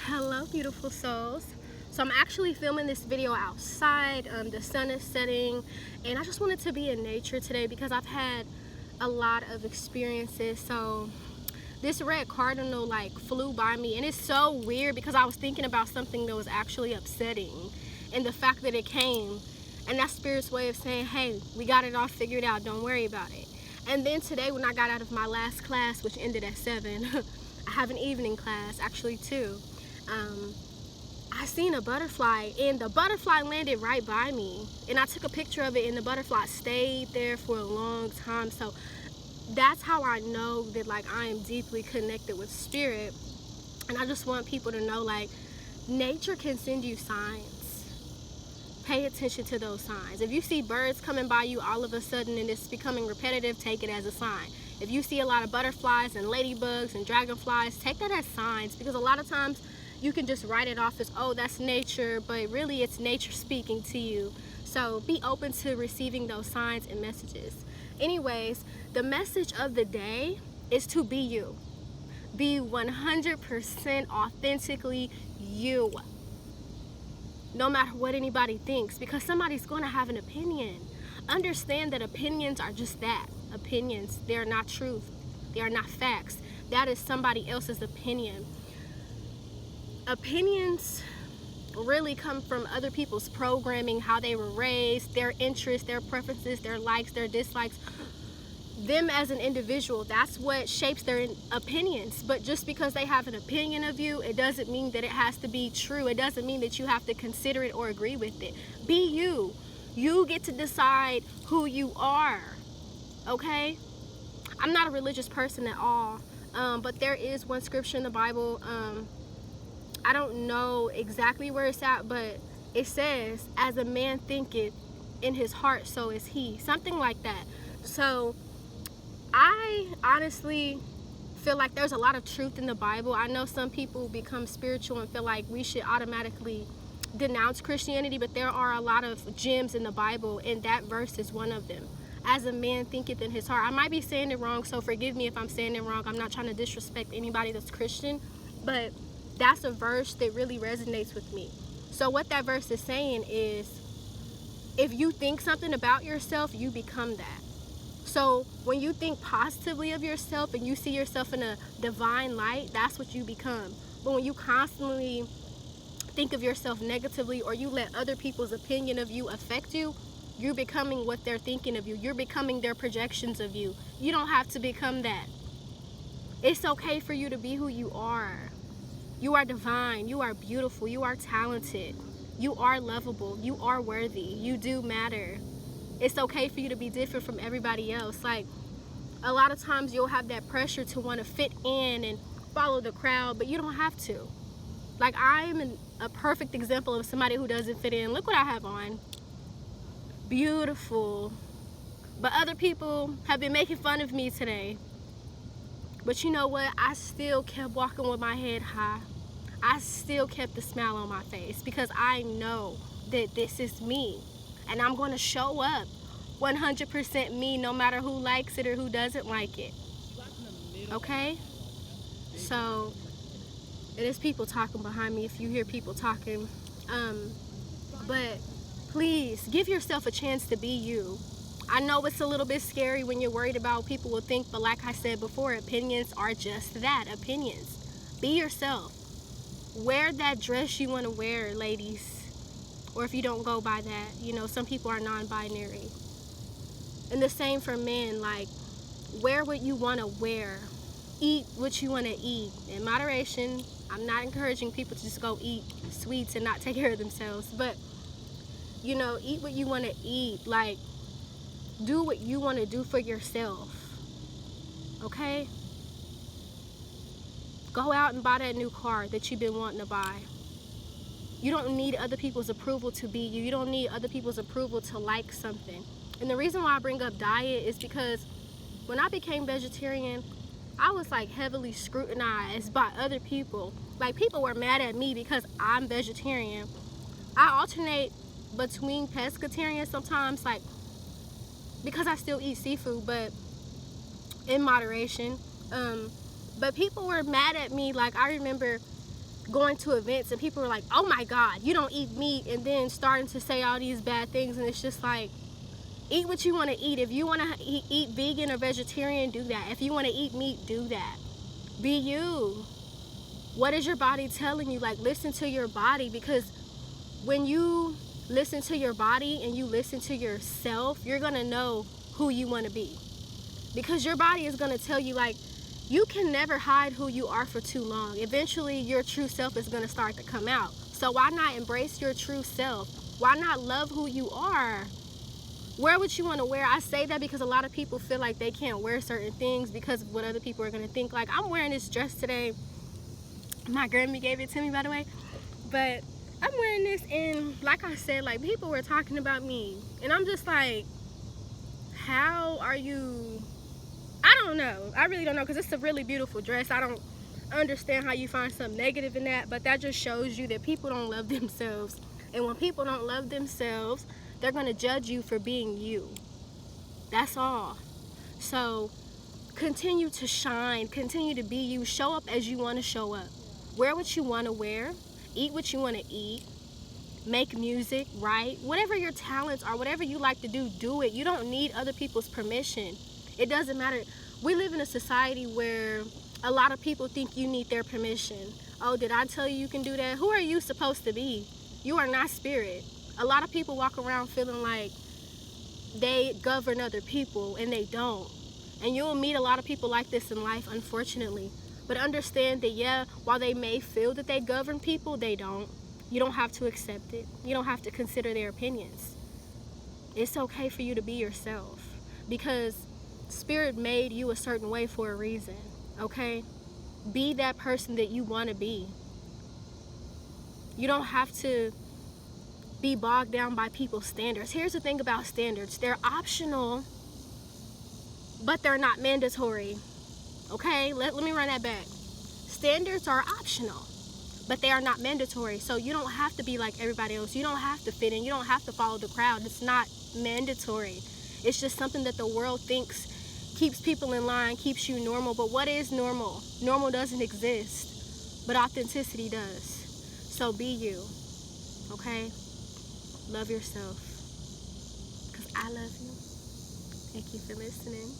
Hello, beautiful souls. So I'm actually filming this video outside. The sun is setting, and I just wanted to be in nature today because I've had a lot of experiences. So this red cardinal flew by me, and it's so weird because I was thinking about something that was actually upsetting, and the fact that it came, and that's Spirit's way of saying, hey, we got it all figured out, don't worry about it. And then today when I got out of my last class, which ended at 7, I have an evening class, actually 2. I seen a butterfly, and the butterfly landed right by me, and I took a picture of it, and the butterfly stayed there for a long time. So that's how I know that I am deeply connected with Spirit. And I just want people to know nature can send you signs. Pay attention to those signs. If you see birds coming by you all of a sudden and it's becoming repetitive, take it as a sign. If you see a lot of butterflies and ladybugs and dragonflies, take that as signs, because a lot of times you can just write it off as, oh, that's nature, but really it's nature speaking to you. So be open to receiving those signs and messages. Anyways, the message of the day is to be you. Be 100% authentically you. No matter what anybody thinks, because somebody's going to have an opinion. Understand that opinions are just that, opinions. They are not truth. They are not facts. That is somebody else's opinion. Opinions really come from other people's programming, how they were raised, their interests, their preferences, their likes, their dislikes. Them as an individual, that's what shapes their opinions. But just because they have an opinion of you, it doesn't mean that it has to be true. It doesn't mean that you have to consider it or agree with it. Be you. You get to decide who you are, okay? I'm not a religious person at all, but there is one scripture in the Bible, I don't know exactly where it's at, but it says, as a man thinketh in his heart, so is he. Something like that. So I honestly feel like there's a lot of truth in the Bible. I know some people become spiritual and feel like we should automatically denounce Christianity, but there are a lot of gems in the Bible, and that verse is one of them. As a man thinketh in his heart. I might be saying it wrong, so forgive me if I'm saying it wrong. I'm not trying to disrespect anybody that's Christian, but that's a verse that really resonates with me. So what that verse is saying is, if you think something about yourself, you become that. So when you think positively of yourself and you see yourself in a divine light, that's what you become. But when you constantly think of yourself negatively, or you let other people's opinion of you affect you, you're becoming what they're thinking of you. You're becoming their projections of you. You don't have to become that. It's okay for you to be who you are. You are divine, you are beautiful, you are talented, you are lovable, you are worthy, you do matter. It's okay for you to be different from everybody else. A lot of times you'll have that pressure to want to fit in and follow the crowd, but you don't have to. I am a perfect example of somebody who doesn't fit in. Look what I have on. Beautiful. But other people have been making fun of me today. But you know what? I still kept walking with my head high. I still kept the smile on my face because I know that this is me. And I'm going to show up 100% me, no matter who likes it or who doesn't like it. Okay? So, it is people talking behind me if you hear people talking. But please, give yourself a chance to be you. I know it's a little bit scary when you're worried about what people will think, but like I said before, opinions are just that, opinions. Be yourself. Wear that dress you want to wear, ladies. Or if you don't go by that, some people are non-binary. And the same for men, wear what you want to wear. Eat what you want to eat. In moderation. I'm not encouraging people to just go eat sweets and not take care of themselves. But, eat what you want to eat. Do what you want to do for yourself. Okay? Go out and buy that new car that you've been wanting to buy. You don't need other people's approval to be you. You don't need other people's approval to like something. And the reason why I bring up diet is because when I became vegetarian, I was heavily scrutinized by other people. People were mad at me because I'm vegetarian. I alternate between pescatarian sometimes, because I still eat seafood, but in moderation. But people were mad at me. I remember going to events and people are like, oh my God, you don't eat meat, and then starting to say all these bad things, and it's just like, eat what you want to eat. If you want to eat vegan or vegetarian, do that. If you want to eat meat, do that. Be you. What is your body telling you? Like, listen to your body, because when you listen to your body and you listen to yourself, you're going to know who you want to be. Because your body is going to tell you, like, you can never hide who you are for too long. Eventually, your true self is going to start to come out. So why not embrace your true self? Why not love who you are? Wear what you want to wear. I say that because a lot of people feel like they can't wear certain things because of what other people are going to think. Like, I'm wearing this dress today. My Grammy gave it to me, by the way. But I'm wearing this, and like I said, like, people were talking about me. And I'm just like, how are you... I don't know. I really don't know, because it's a really beautiful dress. I don't understand how you find something negative in that, but that just shows you that people don't love themselves. And when people don't love themselves, they're going to judge you for being you. That's all. So continue to shine. Continue to be you. Show up as you want to show up. Wear what you want to wear. Eat what you want to eat. Make music, write. Whatever your talents are, whatever you like to do, do it. You don't need other people's permission. It doesn't matter. We live in a society where a lot of people think you need their permission. Oh, did I tell you you can do that? Who are you supposed to be? You are not spirit. A lot of people walk around feeling like they govern other people, and they don't. And you'll meet a lot of people like this in life, unfortunately. But understand that, yeah, while they may feel that they govern people, they don't. You don't have to accept it. You don't have to consider their opinions. It's okay for you to be yourself, because Spirit made you a certain way for a reason, okay? Be that person that you want to be. You don't have to be bogged down by people's standards. Here's the thing about standards. They're optional, but they're not mandatory, okay? Let me run that back. Standards are optional, but they are not mandatory. So you don't have to be like everybody else. You don't have to fit in. You don't have to follow the crowd. It's not mandatory. It's just something that the world thinks keeps people in line, keeps you normal. But what is normal? Normal doesn't exist, but authenticity does. So be you, okay? Love yourself, because I love you. Thank you for listening.